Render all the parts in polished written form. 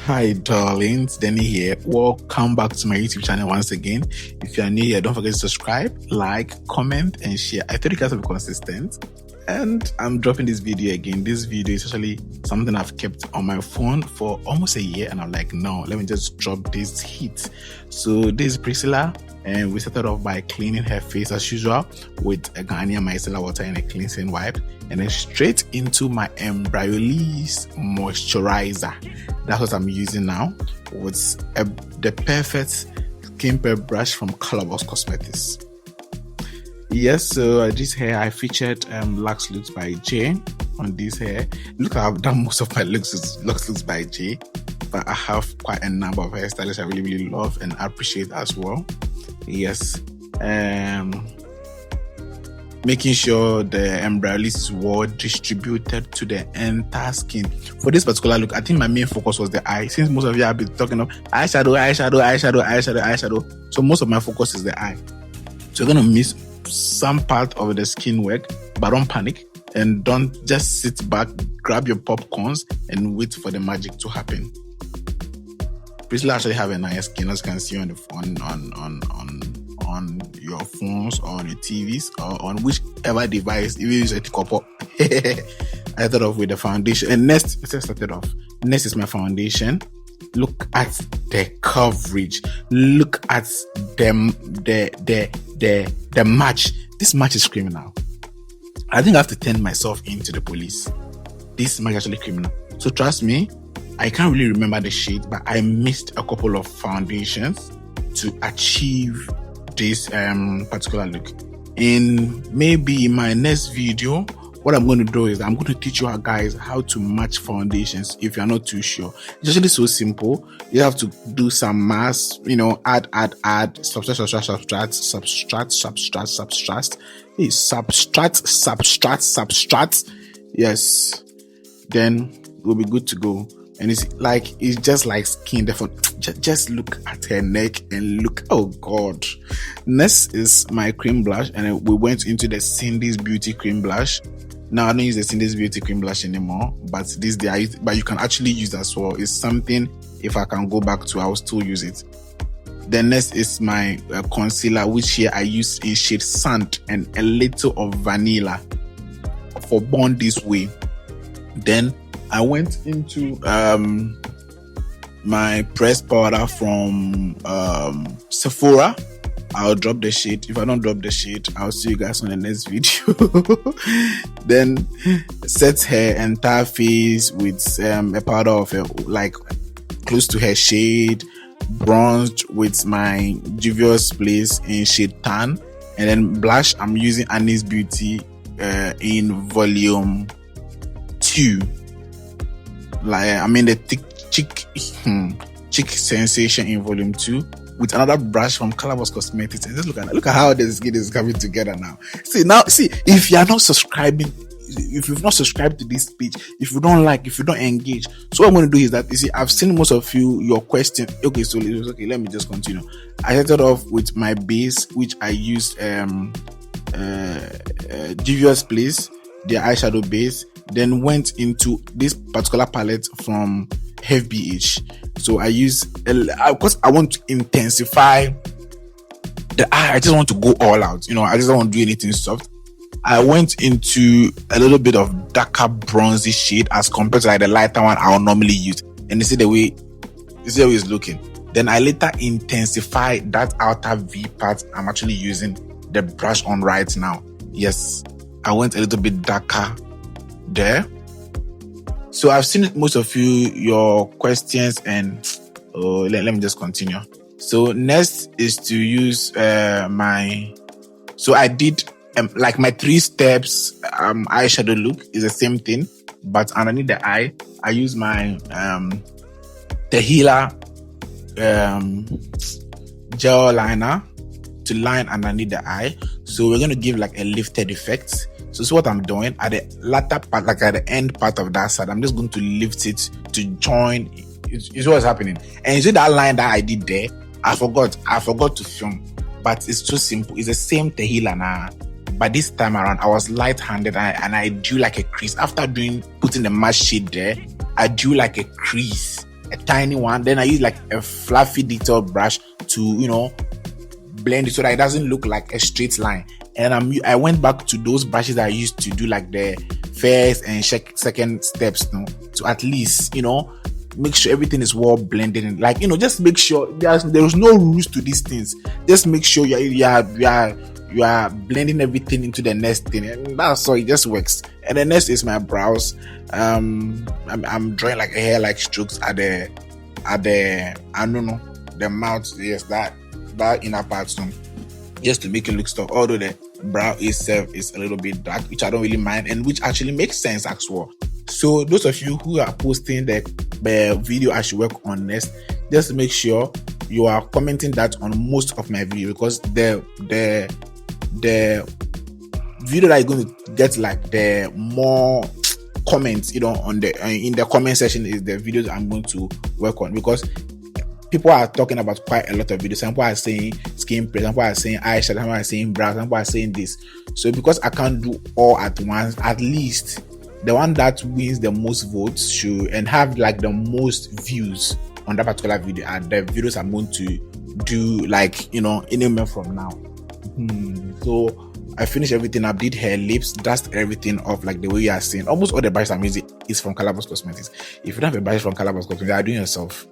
Hi darlings, Denny here. Welcome back to my YouTube channel once again. If you are new here, don't forget to subscribe, like, comment, and share. I thought you guys will be consistent, and I'm dropping this video again. This video is actually something I've kept on my phone for almost a year, and I'm like, no, let me just drop this hit. So this is Priscilla, and we started off by cleaning her face as usual with a Ghanaian micellar water and a cleansing wipe, and then straight into my Embryolisse moisturizer. That's what I'm using now with the perfect skin prep brush from Colorbox Cosmetics. Yes, so this hair I featured Lux Looks by Jay on this hair. Look, I've done most of my Lux Looks by Jay, but I have quite a number of hairstylists I really love and appreciate as well. Yes, making sure the Embryolisse is well distributed to the entire skin. For this particular look, I think my main focus was the eye. Since most of you have been talking of eyeshadow. So most of my focus is the eye. So you're going to miss some part of the skin work, but don't panic and don't just sit back, grab your popcorns and wait for the magic to happen. Priscilla actually have a nice skin, as you can see on your phones or on your TVs or on whichever device you use it couple. I started off with the foundation, and next is my foundation. Look at the coverage. Look at the match. This match is criminal. I think I have to turn myself into the police. This match is actually criminal. So trust me, I can't really remember the shade, but I missed a couple of foundations to achieve this particular look. In maybe my next video, what I'm going to do is I'm going to teach you guys how to match foundations if you're not too sure. It's actually so simple. You have to do some math, add, subtract. Yes, then we'll be good to go. And it's just like skin. Therefore, just look at her neck and look. Oh God! Next is my cream blush, and we went into the Cindy's Beauty cream blush. Now I don't use the Cindy's Beauty cream blush anymore, but this day I use, but you can actually use as well. It's something, if I can go back to, I will still use it. The next is my concealer, which here I use in shade Sand and a little of Vanilla for Born This Way. Then I went into my pressed powder from Sephora. I'll drop the shade. If I don't drop the shade, I'll see you guys on the next video. Then set her entire face with a powder of close to her shade, bronzed with my Juvia's Place in shade Tan, and then blush I'm using Annie's Beauty in volume 2. The cheek sensation in volume 2 with another brush from Colorbox Cosmetics. And just look at how the skin is coming together now. See, if you are not subscribing, if you've not subscribed to this page, if you don't engage, so what I'm going to do is that, you see, I've seen most of your questions. Okay, so let me just continue. I started off with my base, which I used Juvia's Place, the eyeshadow base, then went into this particular palette from FBH. So I use, because I want to intensify the eye. I just want to go all out. I just don't want to do anything soft. I went into a little bit of darker bronzy shade as compared to the lighter one I'll normally use. And you see the way it's looking. Then I later intensify that outer V part I'm actually using the brush on right now. Yes, I went a little bit darker there. So I've seen most of your questions, and let me just continue. So next is to use so I did my 3 steps eyeshadow look is the same thing, but underneath the eye I use my Tehila gel liner to line underneath the eye. So we're going to give a lifted effect. So this is what I'm doing at the latter part, at the end part of that side. I'm just going to lift it to join. It's what's happening. And you see that line that I did there? I forgot to film, but it's too simple. It's the same Tehila now, but this time around I was light-handed and I drew a crease. After putting the matte shade there, I drew a crease a tiny one. Then I use like a fluffy detail brush to blend it so that it doesn't look like a straight line. And I went back to those brushes I used to do like the first and second steps, to at least make sure everything is well blended in. Like just make sure there's no rules to these things. Just make sure you are blending everything into the next thing, and that's all. It just works. And the next is my brows. I'm drawing like a hair-like strokes at the I don't know, the mouth. Yes, that inner part, just to make it look stuff. Although the brow itself is a little bit dark, which I don't really mind, and which actually makes sense as well. So those of you who are posting the video I should work on next, just make sure you are commenting that on most of my video, because the video that you're going to get like the more comments on the in the comment section is the videos I'm going to work on, because people are talking about quite a lot of videos. Some people are saying skin press, some people are saying eyeshadow, some people are saying brows, some people are saying this. So because I can't do all at once, at least the one that wins the most votes should and have like the most views on that particular video are the videos I'm going to do, like in a minute from now. So I finished everything up, did her lips, dust everything off like the way you are seeing. Almost all the brushes I'm using is from Calabash Cosmetics. If you don't have a brush from Calabash Cosmetics, you are doing yourself.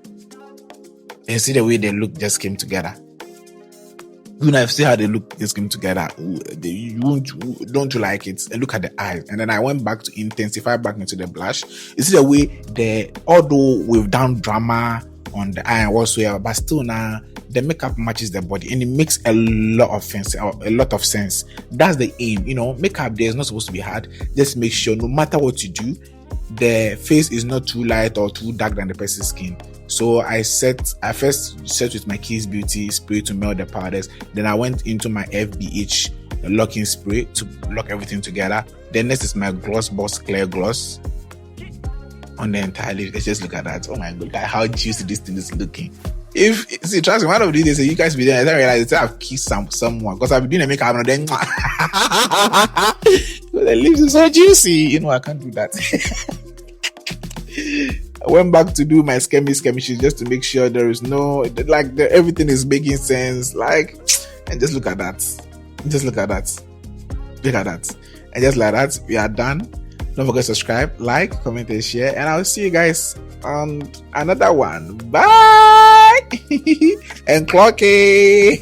And see the way they look just came together. See how they look just came together. Don't you like it? And look at the eyes. And then I went back to intensify back into the blush. You see the way although we've done drama on the eye and whatsoever, but still now the makeup matches the body and it makes a lot of sense. That's the aim. Makeup there is not supposed to be hard. Just make sure no matter what you do, the face is not too light or too dark than the person's skin. So I first set with my Kiss Beauty spray to melt the powders. Then I went into my FBH locking spray to lock everything together. Then next is my Gloss Box Clear Gloss on the entire lid. Let's just look at that. Oh my god, how juicy this thing is looking. Trust me, one of these days you guys be there, I don't realize I've kissed someone, because I've been doing a makeup and then the lips are so juicy. I can't do that. I went back to do my skirmishes just to make sure there is no everything is making sense. And just look at that. And just like that, we are done. Don't forget to subscribe, like, comment, and share. And I'll see you guys on another one. Bye! And clocky!